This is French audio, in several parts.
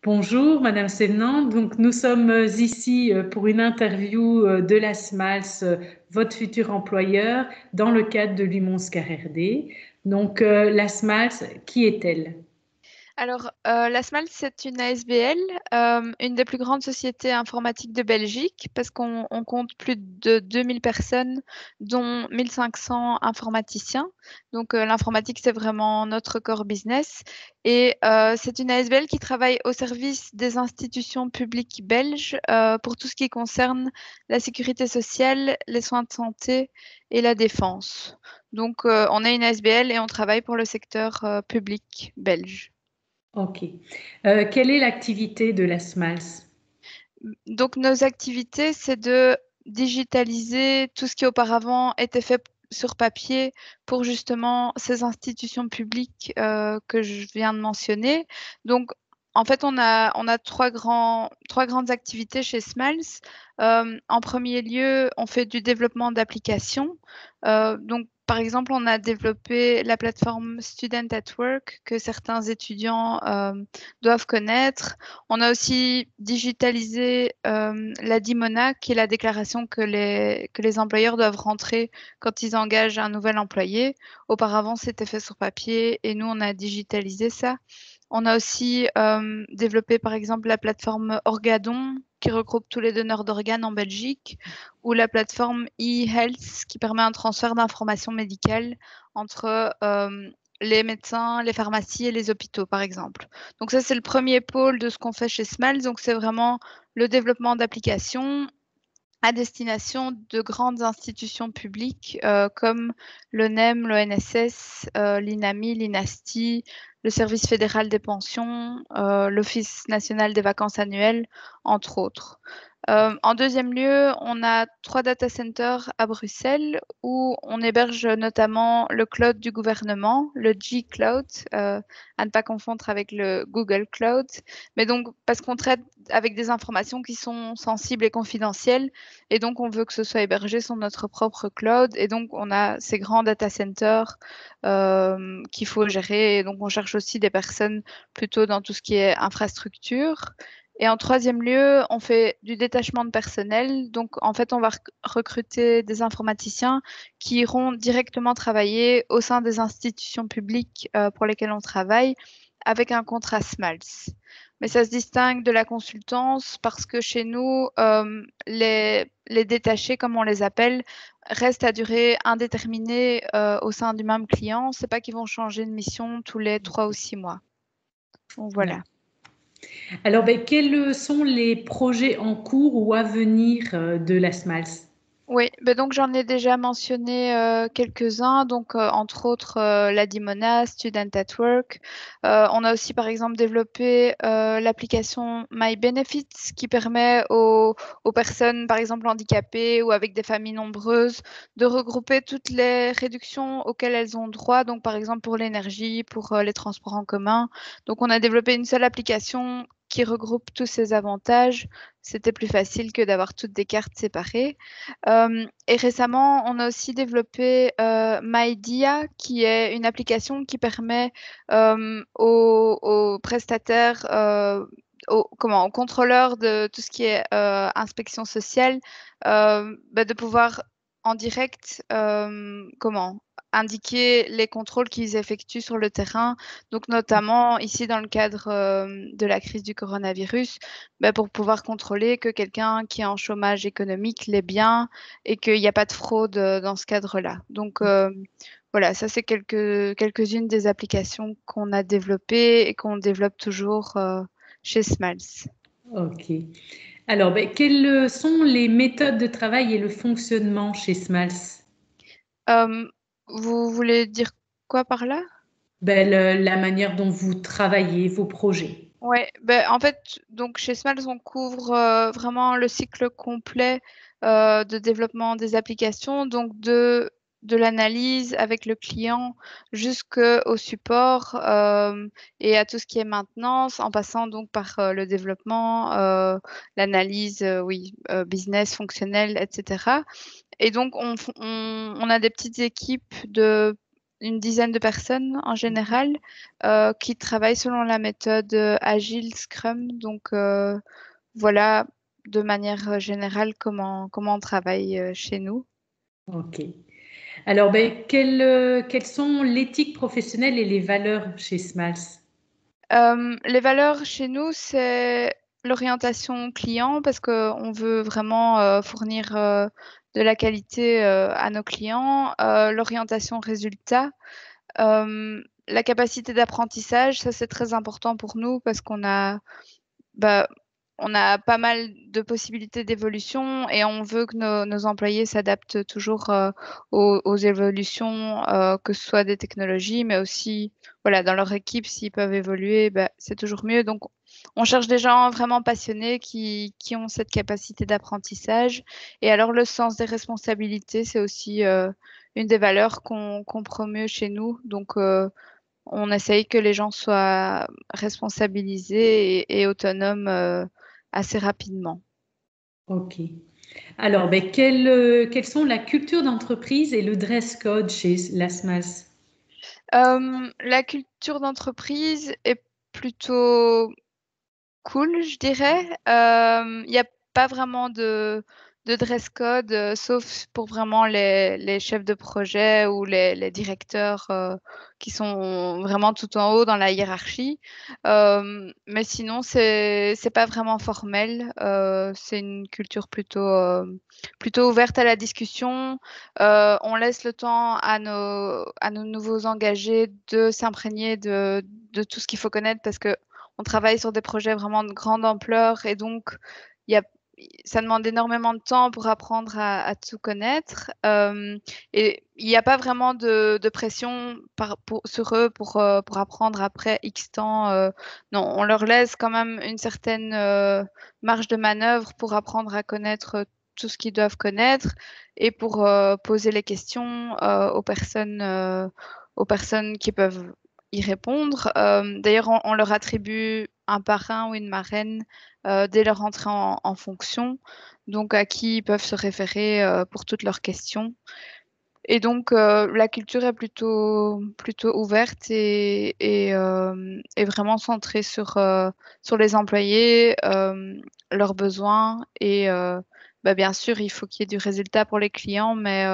Bonjour, Madame Sévenant. Donc, nous sommes ici pour une interview de la SMALS, votre futur employeur, dans le cadre de l'UMONS RD. Donc, la SMALS, qui est-elle? Alors, la SMAL, c'est une ASBL, une des plus grandes sociétés informatiques de Belgique, parce qu'on compte plus de 2000 personnes, dont 1500 informaticiens. Donc, l'informatique, c'est vraiment notre core business. Et c'est une ASBL qui travaille au service des institutions publiques belges pour tout ce qui concerne la sécurité sociale, les soins de santé et la défense. Donc, on est une ASBL et on travaille pour le secteur public belge. OK. Quelle est l'activité de la SMALS? Donc, nos activités, c'est de digitaliser tout ce qui auparavant était fait sur papier pour justement ces institutions publiques que je viens de mentionner. Donc, en fait, on a trois grandes activités chez Smiles. En premier lieu, on fait du développement d'applications. Donc, par exemple, on a développé la plateforme Student at Work que certains étudiants doivent connaître. On a aussi digitalisé la DIMONA, qui est la déclaration que les employeurs doivent rentrer quand ils engagent un nouvel employé. Auparavant, c'était fait sur papier et nous, on a digitalisé ça. On a aussi développé, par exemple, la plateforme Orgadon, qui regroupe tous les donneurs d'organes en Belgique, ou la plateforme e-Health, qui permet un transfert d'informations médicales entre les médecins, les pharmacies et les hôpitaux, par exemple. Donc ça, c'est le premier pôle de ce qu'on fait chez Smiles. Donc c'est vraiment le développement d'applications à destination de grandes institutions publiques comme l'ONEM, l'ONSS, l'INAMI, l'INASTI, le Service fédéral des pensions, l'Office national des vacances annuelles, entre autres. En deuxième lieu, on a 3 data centers à Bruxelles où on héberge notamment le cloud du gouvernement, le G-Cloud, à ne pas confondre avec le Google Cloud. Mais donc, parce qu'on traite avec des informations qui sont sensibles et confidentielles, et donc on veut que ce soit hébergé sur notre propre cloud. Et donc, on a ces grands data centers qu'il faut gérer. Et donc, on cherche aussi des personnes plutôt dans tout ce qui est infrastructure. Et en troisième lieu, on fait du détachement de personnel. Donc, en fait, on va recruter des informaticiens qui iront directement travailler au sein des institutions publiques pour lesquelles on travaille avec un contrat SMALS. Mais ça se distingue de la consultance parce que chez nous, les détachés, comme on les appelle, restent à durée indéterminée au sein du même client. C'est pas qu'ils vont changer de mission tous les 3 ou 6 mois. Donc voilà. Alors, quels sont les projets en cours ou à venir de la SMALS? Oui, ben donc j'en ai déjà mentionné quelques-uns, donc entre autres la Dimona, Student at Work. On a aussi par exemple développé l'application My Benefits qui permet aux personnes par exemple handicapées ou avec des familles nombreuses de regrouper toutes les réductions auxquelles elles ont droit, donc par exemple pour l'énergie, pour les transports en commun. Donc on a développé une seule application qui regroupe tous ces avantages. C'était plus facile que d'avoir toutes des cartes séparées. Et récemment, on a aussi développé MyDia, qui est une application qui permet aux prestataires, aux contrôleurs de tout ce qui est inspection sociale, de pouvoir en direct, indiquer les contrôles qu'ils effectuent sur le terrain. Donc, notamment ici dans le cadre de la crise du coronavirus, pour pouvoir contrôler que quelqu'un qui est en chômage économique l'est bien et qu'il n'y a pas de fraude dans ce cadre-là. Donc, voilà, ça, c'est quelques-unes des applications qu'on a développées et qu'on développe toujours chez Smiles. OK. Alors, quelles sont les méthodes de travail et le fonctionnement chez SMALS? Euh, Vous voulez dire quoi par là? La manière dont vous travaillez, vos projets. Ouais, en fait, donc chez Smiles, on couvre vraiment le cycle complet de développement des applications, donc de l'analyse avec le client jusqu'au support et à tout ce qui est maintenance, en passant donc par le développement, l'analyse, oui, business, fonctionnel, etc. Et donc, on a des petites équipes de une dizaine de personnes en général qui travaillent selon la méthode Agile Scrum. Donc voilà de manière générale comment on travaille chez nous. Ok. Alors, quelles sont l'éthique professionnelle et les valeurs chez Smiles? Les valeurs chez nous, c'est l'orientation client parce qu'on veut vraiment fournir de la qualité à nos clients, l'orientation résultat, la capacité d'apprentissage, ça c'est très important pour nous parce bah, on a pas mal de possibilités d'évolution et on veut que nos employés s'adaptent toujours aux évolutions, que ce soit des technologies, mais aussi voilà, dans leur équipe, s'ils peuvent évoluer, bah, c'est toujours mieux. Donc, on cherche des gens vraiment passionnés qui ont cette capacité d'apprentissage. Et alors, le sens des responsabilités, c'est aussi une des valeurs qu'on promeut chez nous. Donc, on essaye que les gens soient responsabilisés et autonomes assez rapidement. Ok. Alors, quelles sont la culture d'entreprise et le dress code chez la Smiles? La culture d'entreprise est plutôt cool, je dirais. Il n'y a pas vraiment de dress code, sauf pour vraiment les chefs de projet ou les directeurs qui sont vraiment tout en haut dans la hiérarchie. Mais sinon, c'est pas vraiment formel. C'est une culture plutôt ouverte à la discussion. On laisse le temps à nos nouveaux engagés de s'imprégner de tout ce qu'il faut connaître parce que on travaille sur des projets vraiment de grande ampleur et donc il y a, ça demande énormément de temps pour apprendre à tout connaître. Et il n'y a pas vraiment de pression sur eux pour apprendre après X temps. Non, on leur laisse quand même une certaine marge de manœuvre pour apprendre à connaître tout ce qu'ils doivent connaître et pour poser les questions aux personnes qui peuvent y répondre. D'ailleurs, on leur attribue un parrain ou une marraine dès leur entrée en fonction, donc à qui ils peuvent se référer pour toutes leurs questions. Et donc, la culture est plutôt ouverte et vraiment centrée sur les employés, leurs besoins. Et bah, bien sûr, il faut qu'il y ait du résultat pour les clients, mais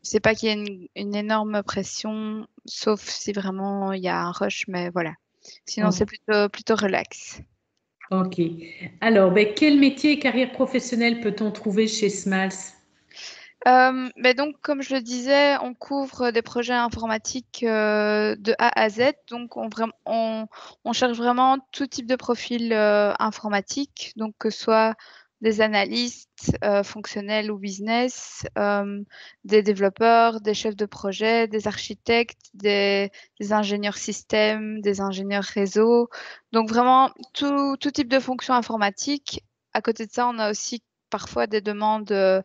c'est pas qu'il y ait une énorme pression, sauf si vraiment il y a un rush, mais voilà. Sinon, c'est Ok. plutôt relax. Ok. Alors, quel métier et carrière professionnelle peut-on trouver chez Smiles? Mais donc, comme je le disais, on couvre des projets informatiques de A à Z. Donc, on cherche vraiment tout type de profil informatique, donc que ce soit des analystes fonctionnels ou business, des développeurs, des chefs de projet, des architectes, des ingénieurs système, des ingénieurs réseau. Donc, vraiment tout type de fonction informatique. À côté de ça, on a aussi parfois des demandes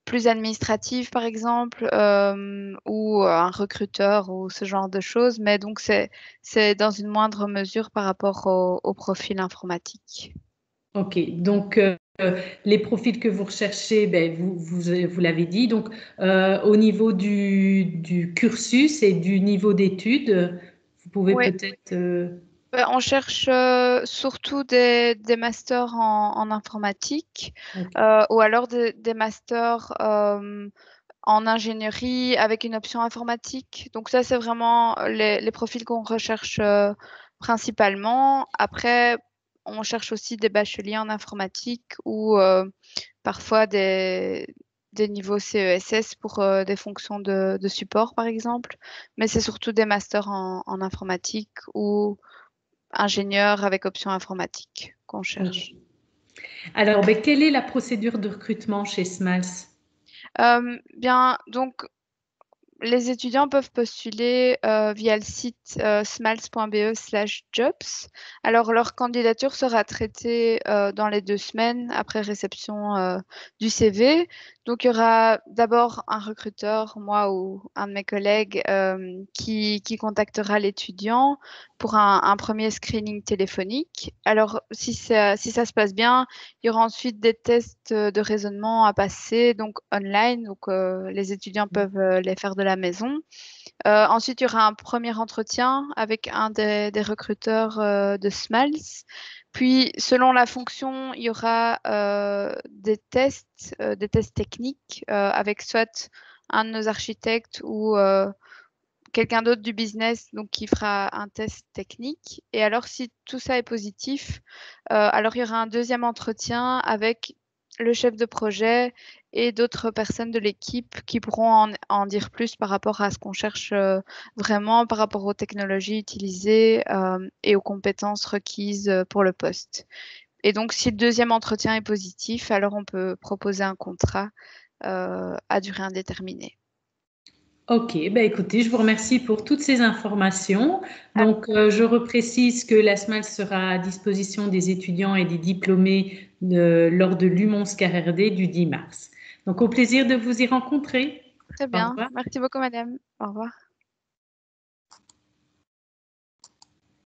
plus administrative, par exemple, ou un recruteur ou ce genre de choses. Mais donc, c'est dans une moindre mesure par rapport au profil informatique. Ok. Donc, les profils que vous recherchez, vous l'avez dit. Donc, au niveau du cursus et du niveau d'études, vous pouvez Oui, peut-être. on cherche surtout des masters en informatique Ok. ou alors des masters en ingénierie avec une option informatique. Donc ça, c'est vraiment les profils qu'on recherche principalement. Après, on cherche aussi des bacheliers en informatique ou parfois des niveaux CESS pour des fonctions de support, par exemple. Mais c'est surtout des masters en informatique ou ingénieur avec option informatique qu'on Ok. cherche. Alors, quelle est la procédure de recrutement chez Smiles? Bien, donc les étudiants peuvent postuler via le site smals.be/jobs. Alors, leur candidature sera traitée dans les 2 semaines après réception du CV. Donc, il y aura d'abord un recruteur, moi ou un de mes collègues, qui contactera l'étudiant pour un premier screening téléphonique. Alors, si ça se passe bien, il y aura ensuite des tests de raisonnement à passer, donc online, donc les étudiants peuvent les faire de la maison. Ensuite, il y aura un premier entretien avec un des recruteurs de Smiles. Puis, selon la fonction, il y aura des tests techniques avec soit un de nos architectes ou quelqu'un d'autre du business donc, qui fera un test technique. Et alors, si tout ça est positif, alors il y aura un deuxième entretien avec le chef de projet et d'autres personnes de l'équipe qui pourront en dire plus par rapport à ce qu'on cherche vraiment, par rapport aux technologies utilisées et aux compétences requises pour le poste. Et donc, si le deuxième entretien est positif, alors on peut proposer un contrat à durée indéterminée. Ok, bah écoutez, je vous remercie pour toutes ces informations. Donc, je reprécise que la SMAL sera à disposition des étudiants et des diplômés lors de l'UMONS KRD du 10 mars. Donc, au plaisir de vous y rencontrer. Très Au bien. revoir. Merci beaucoup, madame. Au revoir.